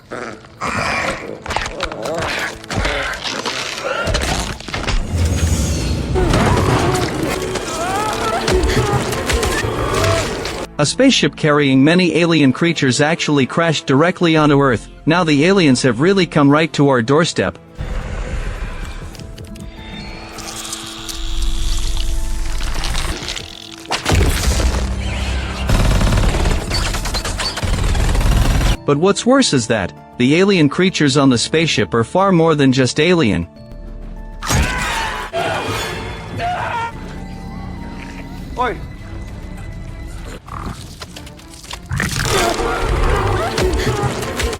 A spaceship carrying many alien creatures actually crashed directly onto Earth. Now the aliens have really come right to our doorstep. But what's worse is that the alien creatures on the spaceship are far more than just alien. Oi.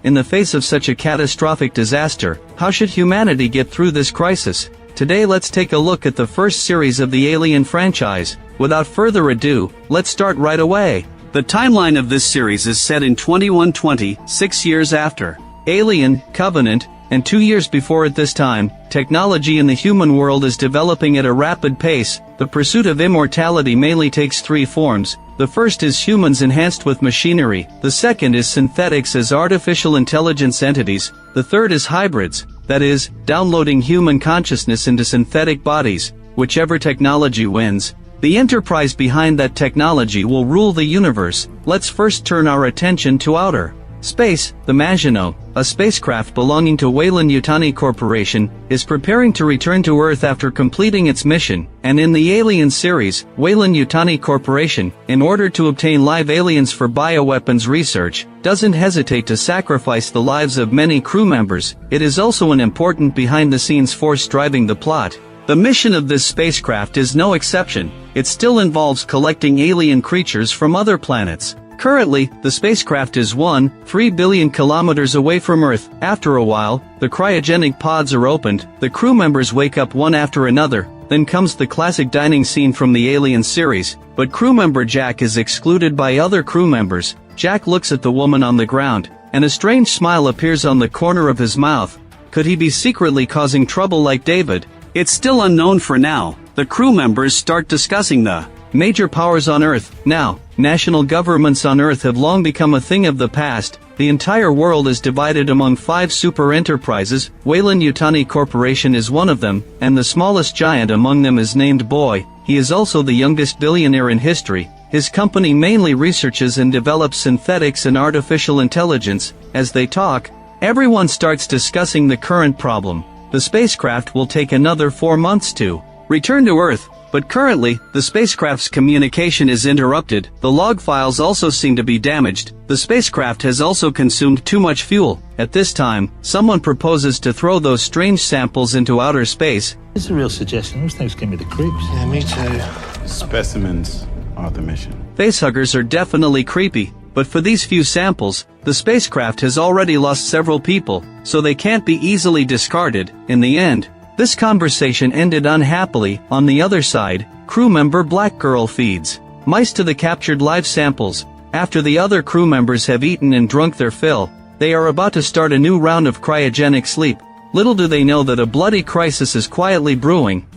In the face of such a catastrophic disaster, how should humanity get through this crisis? Today let's take a look at the first series of the Alien franchise. Without further ado, let's start right away. The timeline of this series is set in 2120, 6 years after Alien, Covenant, and 2 years before at this time. Technology in the human world is developing at a rapid pace. The pursuit of immortality mainly takes three forms. The first is humans enhanced with machinery, the second is synthetics as artificial intelligence entities, the third is hybrids, that is, downloading human consciousness into synthetic bodies. Whichever technology wins, the enterprise behind that technology will rule the universe. Let's first turn our attention to outer space. The Maginot, a spacecraft belonging to Weyland-Yutani Corporation, is preparing to return to Earth after completing its mission, and in the Alien series, Weyland-Yutani Corporation, in order to obtain live aliens for bioweapons research, doesn't hesitate to sacrifice the lives of many crew members. It is also an important behind-the-scenes force driving the plot. The mission of this spacecraft is no exception. It still involves collecting alien creatures from other planets. Currently, the spacecraft is 1.3 billion kilometers away from Earth. After a while, the cryogenic pods are opened, the crew members wake up one after another, then comes the classic dining scene from the Alien series, but crew member Jack is excluded by other crew members. Jack looks at the woman on the ground, and a strange smile appears on the corner of his mouth. Could he be secretly causing trouble like David? It's still unknown for now. The crew members start discussing the major powers on Earth. Now, national governments on Earth have long become a thing of the past. The entire world is divided among 5 super enterprises. Weyland-Yutani Corporation is one of them, and the smallest giant among them is named Boy. He is also the youngest billionaire in history. His company mainly researches and develops synthetics and artificial intelligence. As they talk, everyone starts discussing the current problem. The spacecraft will take another 4 months to return to Earth. But currently, the spacecraft's communication is interrupted. The log files also seem to be damaged. The spacecraft has also consumed too much fuel. At this time, someone proposes to throw those strange samples into outer space. It's a real suggestion. Those things give me the creeps. Yeah, me too. Specimens are the mission. Facehuggers are definitely creepy, but for these few samples, the spacecraft has already lost several people, so they can't be easily discarded. In the end, this conversation ended unhappily. On the other side, crew member Black Girl feeds mice to the captured live samples. After the other crew members have eaten and drunk their fill, they are about to start a new round of cryogenic sleep. Little do they know that a bloody crisis is quietly brewing.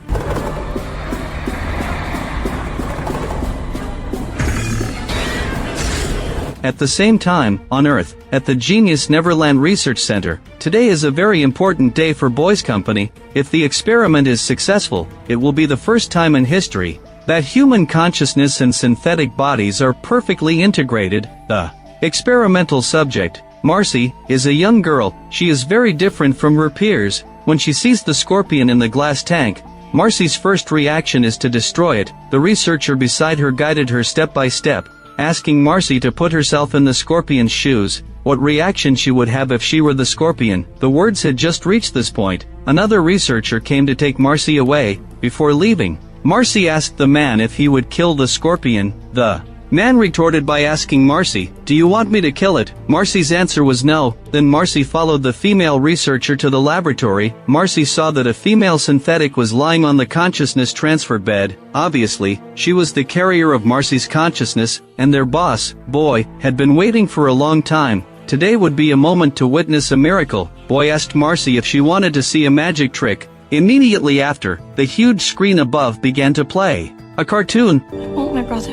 At the same time, on Earth, at the Genius Neverland Research Center, today is a very important day for Boy's company. If the experiment is successful, it will be the first time in history that human consciousness and synthetic bodies are perfectly integrated. The experimental subject, Marcy, is a young girl. She is very different from her peers. When she sees the scorpion in the glass tank, Marcy's first reaction is to destroy it. The researcher beside her guided her step by step, asking Marcy to put herself in the scorpion's shoes, what reaction she would have if she were the scorpion. The words had just reached this point. Another researcher came to take Marcy away. Before leaving, Marcy asked the man if he would kill the scorpion. The man retorted by asking Marcy, "Do you want me to kill it?" Marcy's answer was no. Then Marcy followed the female researcher to the laboratory. Marcy saw that a female synthetic was lying on the consciousness transfer bed. Obviously, she was the carrier of Marcy's consciousness, and their boss, Boy, had been waiting for a long time. Today would be a moment to witness a miracle. Boy asked Marcy if she wanted to see a magic trick. Immediately after, the huge screen above began to play a cartoon. I want my brother.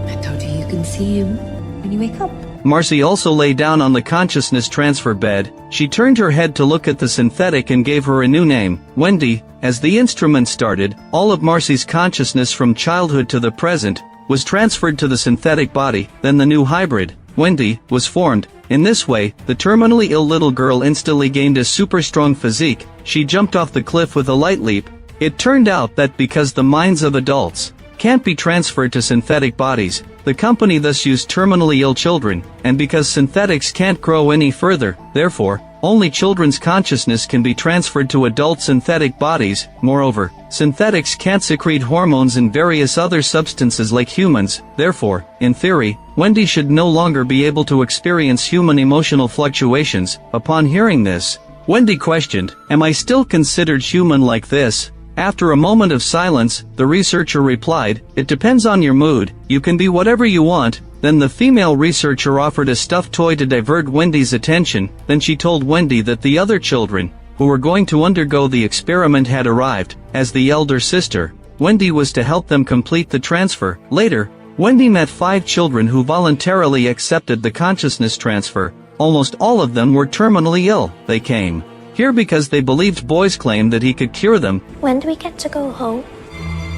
I told you you can see him when you wake up. Marcy also lay down on the consciousness transfer bed. She turned her head to look at the synthetic and gave her a new name, Wendy. As the instrument started, all of Marcy's consciousness from childhood to the present was transferred to the synthetic body. Then the new hybrid, Wendy, was formed. In this way, the terminally ill little girl instantly gained a super strong physique. She jumped off the cliff with a light leap. It turned out that because the minds of adults can't be transferred to synthetic bodies, the company thus used terminally ill children, and because synthetics can't grow any further, therefore, only children's consciousness can be transferred to adult synthetic bodies. Moreover, synthetics can't secrete hormones and various other substances like humans. Therefore, in theory, Wendy should no longer be able to experience human emotional fluctuations. Upon hearing this, Wendy questioned, "Am I still considered human like this?" After a moment of silence, the researcher replied, "It depends on your mood, you can be whatever you want." Then the female researcher offered a stuffed toy to divert Wendy's attention. Then she told Wendy that the other children, who were going to undergo the experiment, had arrived. As the elder sister, Wendy was to help them complete the transfer. Later, Wendy met 5 children who voluntarily accepted the consciousness transfer. Almost all of them were terminally ill. They came here because they believed Boy's claim that he could cure them. When do we get to go home?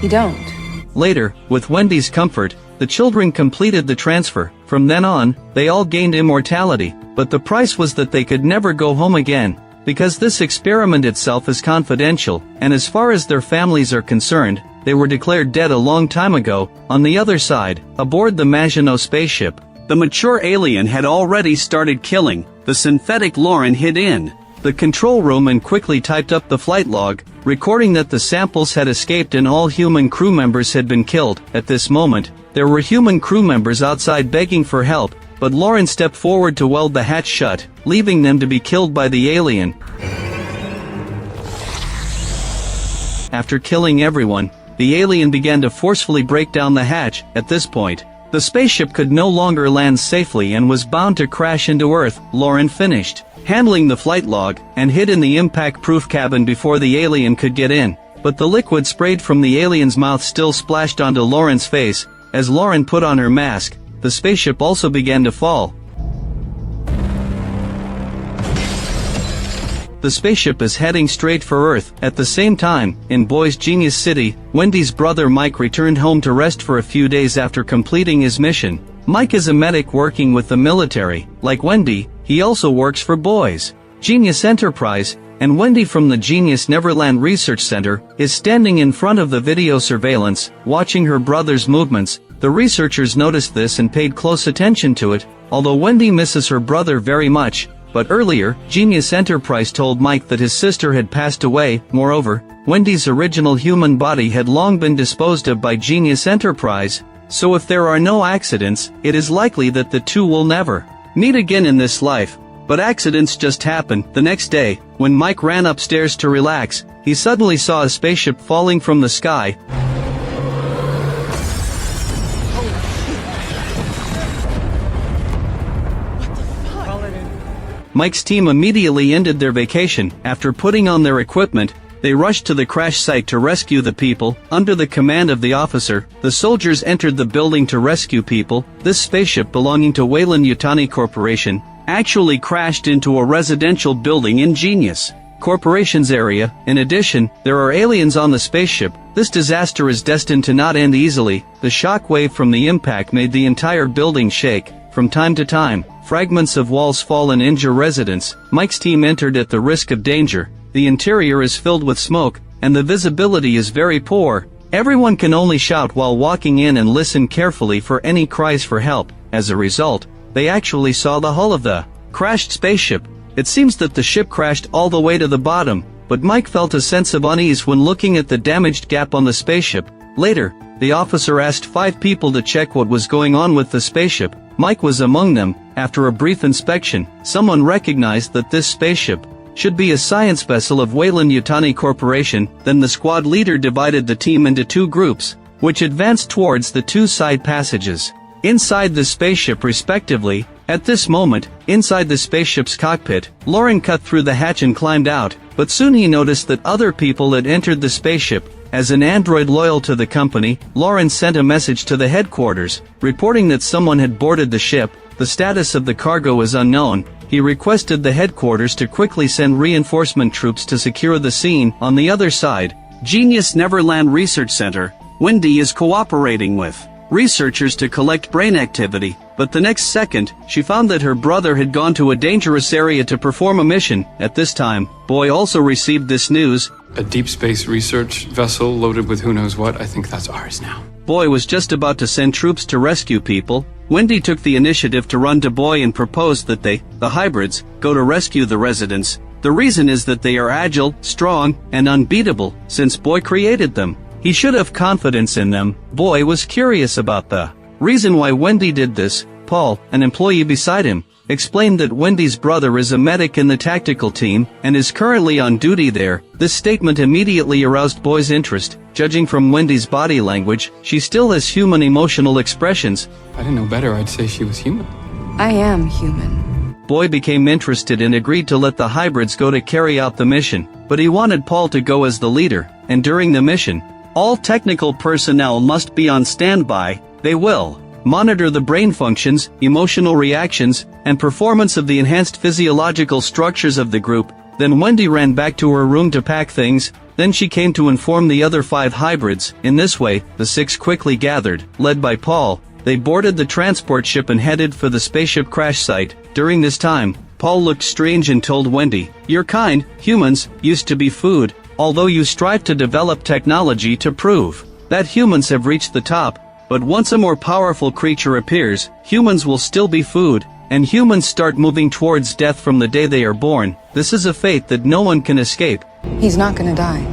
You don't. Later, with Wendy's comfort, the children completed the transfer. From then on, they all gained immortality, but the price was that they could never go home again, because this experiment itself is confidential, and as far as their families are concerned, they were declared dead a long time ago. On the other side, aboard the Maginot Spaceship, the mature alien had already started killing the synthetic Lauren hid in the control room and quickly typed up the flight log, recording that the samples had escaped and all human crew members had been killed. At this moment, there were human crew members outside begging for help, but Lauren stepped forward to weld the hatch shut, leaving them to be killed by the alien. After killing everyone, the alien began to forcefully break down the hatch. At this point, the spaceship could no longer land safely and was bound to crash into Earth. Lauren finished handling the flight log and hid in the impact-proof cabin before the alien could get in. But the liquid sprayed from the alien's mouth still splashed onto Lauren's face. As Lauren put on her mask, the spaceship also began to fall. The spaceship is heading straight for Earth. At the same time, in Boy's Genius City, Wendy's brother Mike returned home to rest for a few days after completing his mission. Mike is a medic working with the military. Like Wendy, he also works for Boy's Genius Enterprise, and Wendy from the Genius Neverland Research Center is standing in front of the video surveillance, watching her brother's movements. The researchers noticed this and paid close attention to it, although Wendy misses her brother very much. But earlier, Genius Enterprise told Mike that his sister had passed away. Moreover, Wendy's original human body had long been disposed of by Genius Enterprise, so if there are no accidents, it is likely that the two will never meet again in this life. But accidents just happen. The next day, when Mike ran upstairs to relax, he suddenly saw a spaceship falling from the sky. Mike's team immediately ended their vacation. After putting on their equipment, they rushed to the crash site to rescue the people. Under the command of the officer, the soldiers entered the building to rescue people. This spaceship belonging to Weyland-Yutani Corporation actually crashed into a residential building in Genius Corporation's area. In addition, there are aliens on the spaceship. This disaster is destined to not end easily. The shock wave from the impact made the entire building shake. From time to time, fragments of walls fall and injure residents. Mike's team entered at the risk of danger. The interior is filled with smoke, and the visibility is very poor. Everyone can only shout while walking in and listen carefully for any cries for help. As a result, they actually saw the hull of the crashed spaceship. It seems that the ship crashed all the way to the bottom, but Mike felt a sense of unease when looking at the damaged gap on the spaceship. Later, the officer asked 5 people to check what was going on with the spaceship. Mike was among them. After a brief inspection, someone recognized that this spaceship should be a science vessel of Weyland-Yutani Corporation. Then the squad leader divided the team into 2 groups, which advanced towards the 2 side passages inside the spaceship respectively. At this moment, inside the spaceship's cockpit, Lauren cut through the hatch and climbed out, but soon he noticed that other people had entered the spaceship. As an android loyal to the company, Lauren sent a message to the headquarters, reporting that someone had boarded the ship. The status of the cargo is unknown. He requested the headquarters to quickly send reinforcement troops to secure the scene. On the other side, Genius Neverland Research Center, Wendy is cooperating with researchers to collect brain activity, but the next second, she found that her brother had gone to a dangerous area to perform a mission. At this time, Boy also received this news. A deep space research vessel loaded with who knows what. I think that's ours now. Boy was just about to send troops to rescue people. Wendy took the initiative to run to Boy and proposed that they, the hybrids, go to rescue the residents. The reason is that they are agile, strong, and unbeatable, since Boy created them. He should have confidence in them. Boy was curious about the reason why Wendy did this. Paul, an employee beside him, explained that Wendy's brother is a medic in the tactical team and is currently on duty there. This statement immediately aroused Boy's interest. Judging from Wendy's body language, she still has human emotional expressions. If I didn't know better, I'd say she was human. I am human. Boy became interested and agreed to let the hybrids go to carry out the mission, but he wanted Paul to go as the leader, and during the mission, all technical personnel must be on standby. They will monitor the brain functions, emotional reactions, and performance of the enhanced physiological structures of the group. Then Wendy ran back to her room to pack things. Then she came to inform the other 5 hybrids. In this way, the 6 quickly gathered, led by Paul. They boarded the transport ship and headed for the spaceship crash site. During this time, Paul looked strange and told Wendy, "Your kind, humans, used to be food, although you strive to develop technology to prove that humans have reached the top. But once a more powerful creature appears, humans will still be food, and humans start moving towards death from the day they are born. This is a fate that no one can escape." He's not gonna die.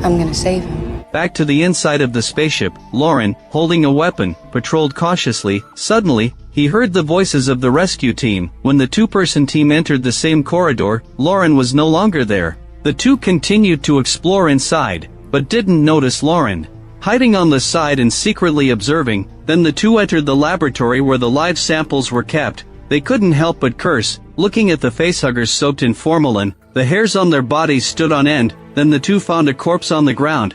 I'm gonna save him. Back to the inside of the spaceship, Lauren, holding a weapon, patrolled cautiously. Suddenly, he heard the voices of the rescue team. When the 2-person team entered the same corridor, Lauren was no longer there. The 2 continued to explore inside, but didn't notice Lauren hiding on the side and secretly observing. Then the 2 entered the laboratory where the live samples were kept. They couldn't help but curse, looking at the facehuggers soaked in formalin. The hairs on their bodies stood on end. Then the 2 found a corpse on the ground.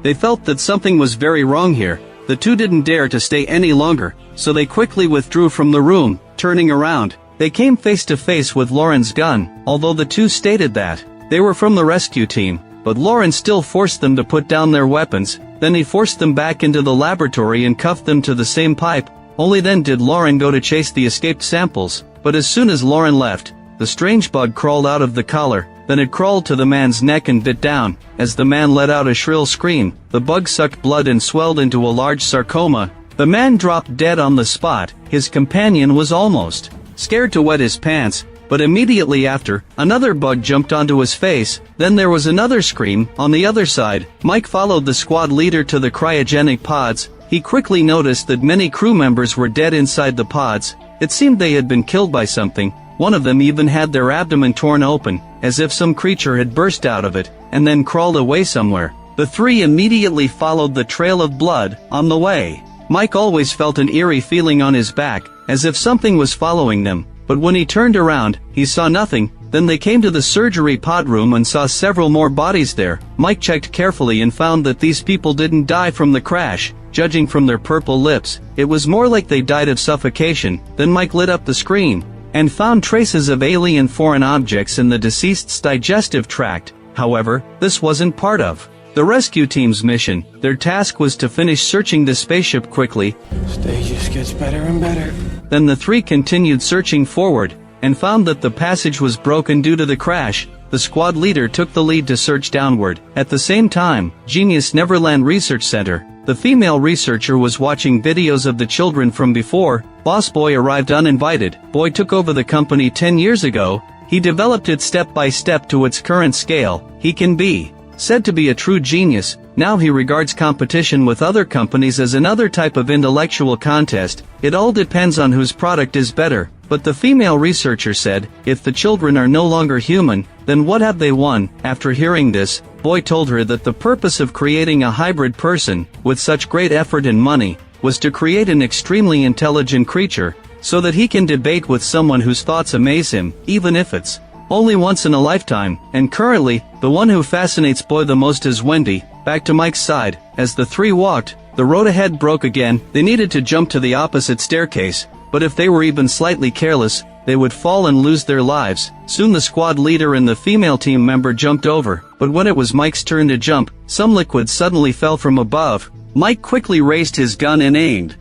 They felt that something was very wrong here. The 2 didn't dare to stay any longer, so they quickly withdrew from the room. Turning around, they came face to face with Lauren's gun. Although the 2 stated that they were from the rescue team, but Lauren still forced them to put down their weapons. Then he forced them back into the laboratory and cuffed them to the same pipe. Only then did Lauren go to chase the escaped samples. But as soon as Lauren left, the strange bug crawled out of the collar. Then it crawled to the man's neck and bit down. As the man let out a shrill scream, the bug sucked blood and swelled into a large sarcoma. The man dropped dead on the spot. His companion was almost scared to wet his pants, but immediately after, another bug jumped onto his face. Then there was another scream. On the other side, Mike followed the squad leader to the cryogenic pods. He quickly noticed that many crew members were dead inside the pods. It seemed they had been killed by something. One of them even had their abdomen torn open, as if some creature had burst out of it, and then crawled away somewhere. The 3 immediately followed the trail of blood. On the way, Mike always felt an eerie feeling on his back, as if something was following them. But when he turned around, he saw nothing. Then they came to the surgery pod room and saw several more bodies there. Mike checked carefully and found that these people didn't die from the crash. Judging from their purple lips, it was more like they died of suffocation. Then Mike lit up the screen and found traces of alien foreign objects in the deceased's digestive tract. However, this wasn't part of the rescue team's mission. Their task was to finish searching the spaceship quickly. Stage just gets better and better. Then the 3 continued searching forward, and found that the passage was broken due to the crash. The squad leader took the lead to search downward. At the same time, Genius Neverland Research Center, the female researcher was watching videos of the children from before. Boss Boy arrived uninvited. Boy took over the company 10 years ago. He developed it step by step to its current scale. He can be said to be a true genius. Now he regards competition with other companies as another type of intellectual contest. It all depends on whose product is better. But the female researcher said, if the children are no longer human, then what have they won? After hearing this, Boy told her that the purpose of creating a hybrid person, with such great effort and money, was to create an extremely intelligent creature, so that he can debate with someone whose thoughts amaze him, even if it's only once in a lifetime. And currently, the one who fascinates Boy the most is Wendy. back to Mike's side. As the three walked, the road ahead broke again. They needed to jump to the opposite staircase, but if they were even slightly careless, they would fall and lose their lives. Soon the squad leader and the female team member jumped over, but when it was Mike's turn to jump, some liquid suddenly fell from above. Mike quickly raised his gun and aimed.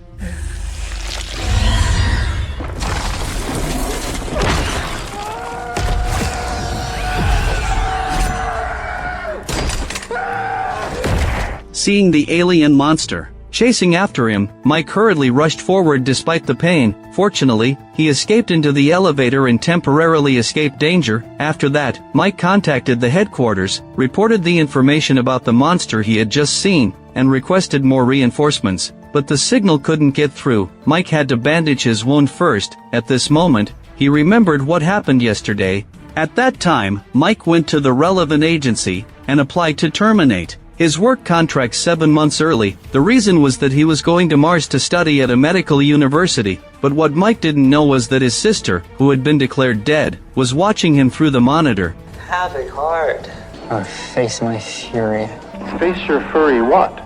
Seeing the alien monster chasing after him, Mike hurriedly rushed forward despite the pain. Fortunately, he escaped into the elevator and temporarily escaped danger. After that, Mike contacted the headquarters, reported the information about the monster he had just seen, and requested more reinforcements. But the signal couldn't get through. Mike had to bandage his wound first. At this moment, he remembered what happened yesterday. At that time, Mike went to the relevant agency and applied to terminate his work contract 7 months early. The reason was that he was going to Mars to study at a medical university, but what Mike didn't know was that his sister, who had been declared dead, was watching him through the monitor. Have it hard. Or face my fury. Face your fury what?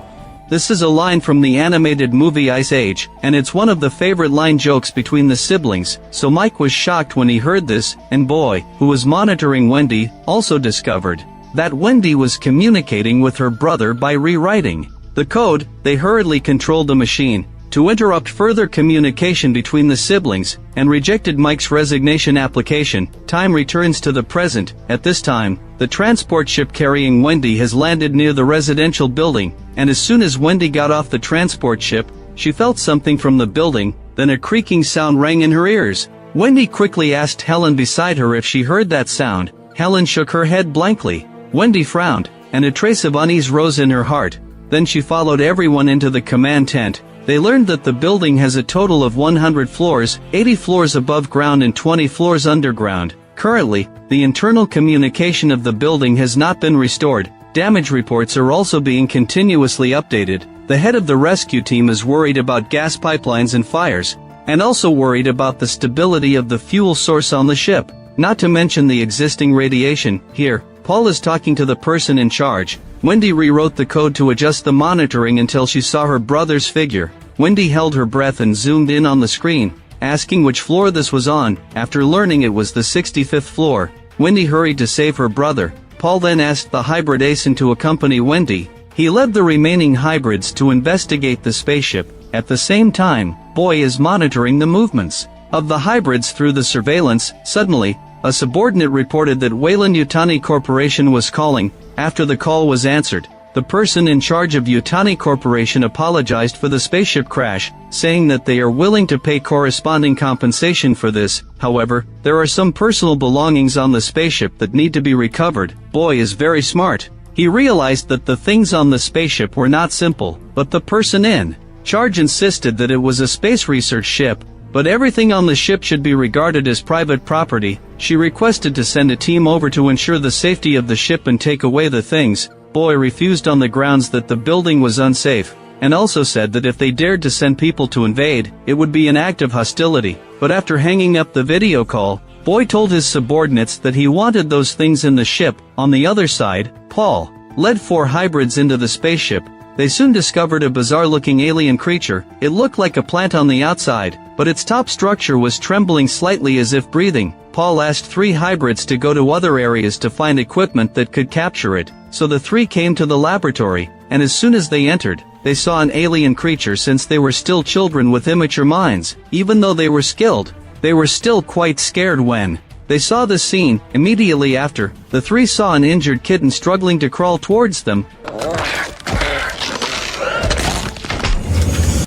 This is a line from the animated movie Ice Age, and it's one of the favorite line jokes between the siblings, so Mike was shocked when he heard this, and Boy, who was monitoring Wendy, also discovered that Wendy was communicating with her brother by rewriting the code. They hurriedly controlled the machine to interrupt further communication between the siblings, and rejected Mike's resignation application. Time returns to the present. At this time, the transport ship carrying Wendy has landed near the residential building, and as soon as Wendy got off the transport ship, she felt something from the building, then a creaking sound rang in her ears. Wendy quickly asked Helen beside her if she heard that sound. Helen shook her head blankly. Wendy frowned, and a trace of unease rose in her heart. Then she followed everyone into the command tent. They learned that the building has a total of 100 floors, 80 floors above ground and 20 floors underground. Currently, the internal communication of the building has not been restored. Damage reports are also being continuously updated. The head of the rescue team is worried about gas pipelines and fires, and also worried about the stability of the fuel source on the ship, not to mention the existing radiation. Here, Paul is talking to the person in charge. Wendy rewrote the code to adjust the monitoring until she saw her brother's figure. Wendy held her breath and zoomed in on the screen, asking which floor this was on. After learning it was the 65th floor, Wendy hurried to save her brother. Paul then asked the hybrid Asen to accompany Wendy. He led the remaining hybrids to investigate the spaceship. At the same time, Boy is monitoring the movements of the hybrids through the surveillance. Suddenly, a subordinate reported that Wayland Yutani Corporation was calling. After the call was answered, the person in charge of Yutani Corporation apologized for the spaceship crash, saying that they are willing to pay corresponding compensation for this. However, there are some personal belongings on the spaceship that need to be recovered. Boy is very smart. He realized that the things on the spaceship were not simple, but the person in charge insisted that it was a space research ship, but everything on the ship should be regarded as private property. She requested to send a team over to ensure the safety of the ship and take away the things. Boy refused on the grounds that the building was unsafe, and also said that if they dared to send people to invade, it would be an act of hostility. But after hanging up the video call, Boy told his subordinates that he wanted those things in the ship. On the other side, Paul led 4 hybrids into the spaceship. They soon discovered a bizarre-looking alien creature. It looked like a plant on the outside, but its top structure was trembling slightly as if breathing. Paul asked 3 hybrids to go to other areas to find equipment that could capture it, so the 3 came to the laboratory, and as soon as they entered, they saw an alien creature. Since they were still children with immature minds, even though they were skilled, they were still quite scared when they saw the scene. Immediately after, the 3 saw an injured kitten struggling to crawl towards them.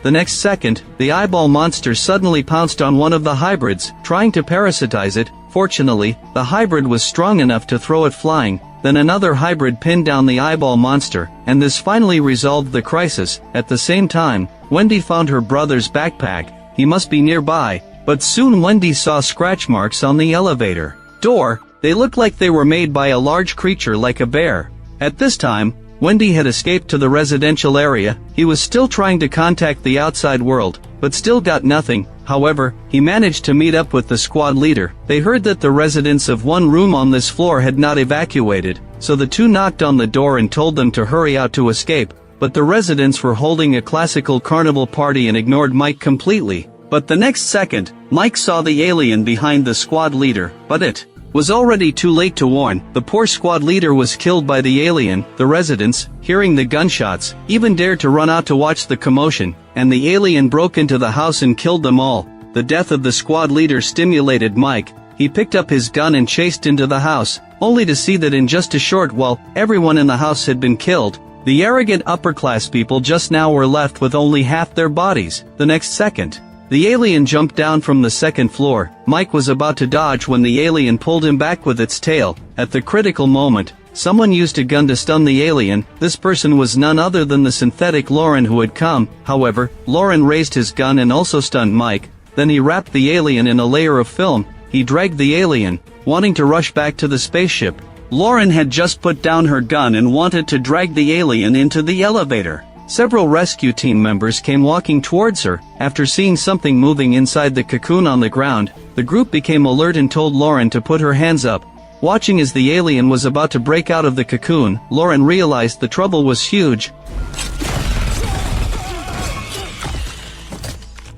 The next second, the eyeball monster suddenly pounced on one of the hybrids, trying to parasitize it. Fortunately, the hybrid was strong enough to throw it flying. Then another hybrid pinned down the eyeball monster, and this finally resolved the crisis. At the same time, Wendy found her brother's backpack. He must be nearby, but soon Wendy saw scratch marks on the elevator door. They looked like they were made by a large creature like a bear. At this time, Wendy had escaped to the residential area. He was still trying to contact the outside world, but still got nothing. However, he managed to meet up with the squad leader. They heard that the residents of one room on this floor had not evacuated, so the two knocked on the door and told them to hurry out to escape, but the residents were holding a classical carnival party and ignored Mike completely. But the next second, Mike saw the alien behind the squad leader, but it was already too late to warn. The poor squad leader was killed by the alien. The residents, hearing the gunshots, even dared to run out to watch the commotion, and the alien broke into the house and killed them all. The death of the squad leader stimulated Mike. He picked up his gun and chased into the house, only to see that in just a short while, everyone in the house had been killed. The arrogant upper-class people just now were left with only half their bodies. The next second, the alien jumped down from the second floor. Mike was about to dodge when the alien pulled him back with its tail. At the critical moment, someone used a gun to stun the alien. This person was none other than the synthetic Lauren who had come. However, Lauren raised his gun and also stunned Mike. Then he wrapped the alien in a layer of film. He dragged the alien, wanting to rush back to the spaceship. Lauren had just put down her gun and wanted to drag the alien into the elevator. Several rescue team members came walking towards her. After seeing something moving inside the cocoon on the ground, the group became alert and told Lauren to put her hands up. Watching as the alien was about to break out of the cocoon, Lauren realized the trouble was huge.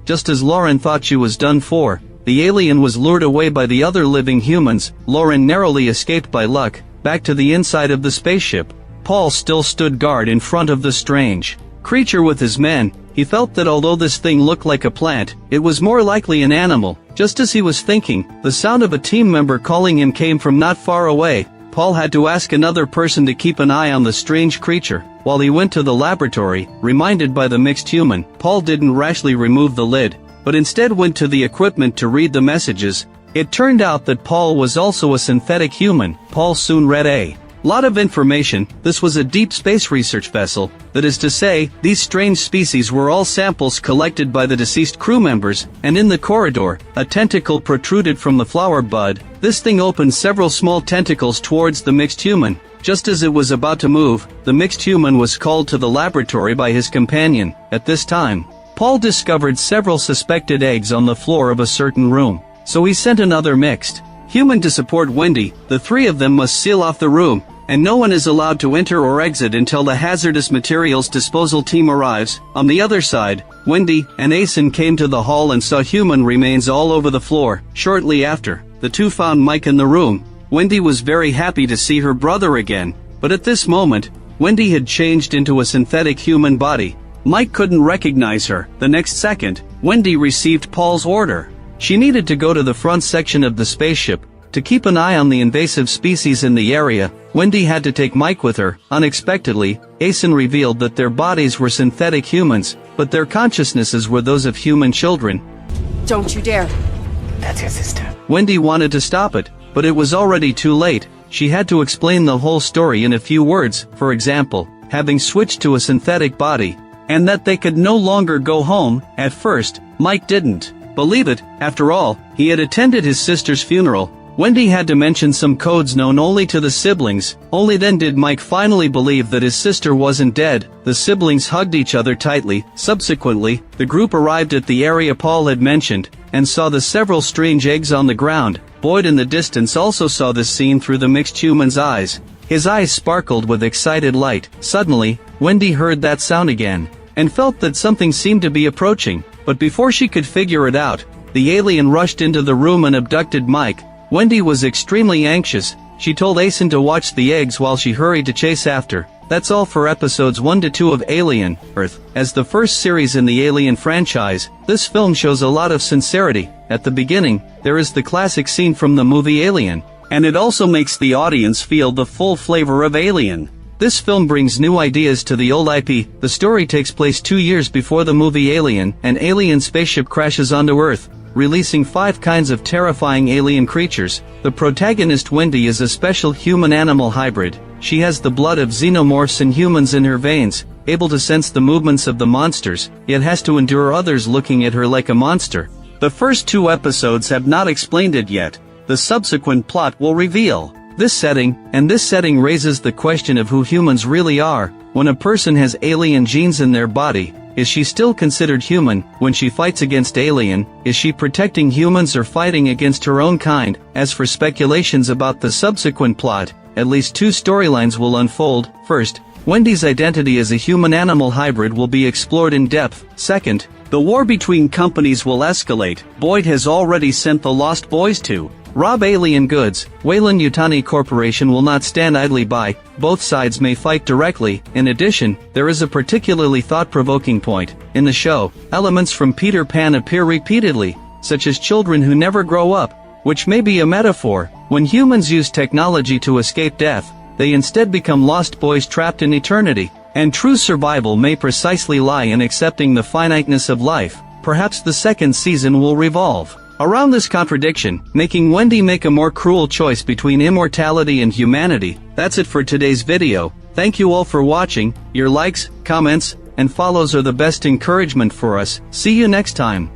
Just as Lauren thought she was done for, the alien was lured away by the other living humans. Lauren narrowly escaped by luck, back to the inside of the spaceship. Paul still stood guard in front of the strange creature with his men. He felt that although this thing looked like a plant, it was more likely an animal. Just as he was thinking, the sound of a team member calling him came from not far away. Paul had to ask another person to keep an eye on the strange creature. While he went to the laboratory, reminded by the mixed human, Paul didn't rashly remove the lid, but instead went to the equipment to read the messages. It turned out that Paul was also a synthetic human. Paul soon read a lot of information. This was a deep space research vessel. That is to say, these strange species were all samples collected by the deceased crew members, and in the corridor, a tentacle protruded from the flower bud. This thing opened several small tentacles towards the mixed human. Just as it was about to move, the mixed human was called to the laboratory by his companion. At this time, Paul discovered several suspected eggs on the floor of a certain room. So he sent another mixed human to support Wendy. The three of them must seal off the room, and no one is allowed to enter or exit until the hazardous materials disposal team arrives. On the other side, Wendy and Asen came to the hall and saw human remains all over the floor. Shortly after, the two found Mike in the room. Wendy was very happy to see her brother again, but at this moment, Wendy had changed into a synthetic human body. Mike couldn't recognize her. The next second, Wendy received Paul's order. She needed to go to the front section of the spaceship to keep an eye on the invasive species in the area. Wendy had to take Mike with her. Unexpectedly, Asen revealed that their bodies were synthetic humans, but their consciousnesses were those of human children. Don't you dare. That's your sister. Wendy wanted to stop it, but it was already too late. She had to explain the whole story in a few words. For example, having switched to a synthetic body, and that they could no longer go home. At first, Mike didn't believe it. After all, he had attended his sister's funeral. Wendy had to mention some codes known only to the siblings. Only then did Mike finally believe that his sister wasn't dead. The siblings hugged each other tightly. Subsequently, the group arrived at the area Paul had mentioned, and saw the several strange eggs on the ground. Boyd in the distance also saw this scene through the mixed human's eyes. His eyes sparkled with excited light. Suddenly, Wendy heard that sound again, and felt that something seemed to be approaching. But before she could figure it out, the alien rushed into the room and abducted Mike. Wendy was extremely anxious. She told Asen to watch the eggs while she hurried to chase after. That's all for episodes 1 to 2 of Alien, Earth. As the first series in the Alien franchise, this film shows a lot of sincerity. At the beginning, there is the classic scene from the movie Alien, and it also makes the audience feel the full flavor of Alien. This film brings new ideas to the old IP. The story takes place 2 years before the movie Alien. An alien spaceship crashes onto Earth, releasing 5 kinds of terrifying alien creatures. The protagonist Wendy is a special human-animal hybrid. She has the blood of xenomorphs and humans in her veins, able to sense the movements of the monsters, yet has to endure others looking at her like a monster. The first 2 episodes have not explained it yet. The subsequent plot will reveal this setting raises the question of who humans really are. When a person has alien genes in their body, is she still considered human? When she fights against alien, is she protecting humans or fighting against her own kind? As for speculations about the subsequent plot, at least two storylines will unfold. First, Wendy's identity as a human-animal hybrid will be explored in depth. Second, the war between companies will escalate. Boyd has already sent the Lost Boys to rob alien goods. Weyland-Yutani Corporation will not stand idly by. Both sides may fight directly. In addition, there is a particularly thought-provoking point. In the show, elements from Peter Pan appear repeatedly, such as children who never grow up, which may be a metaphor. When humans use technology to escape death, they instead become lost boys trapped in eternity. And true survival may precisely lie in accepting the finiteness of life. Perhaps the second season will revolve around this contradiction, making Wendy make a more cruel choice between immortality and humanity. That's it for today's video. Thank you all for watching. Your likes, comments, and follows are the best encouragement for us. See you next time.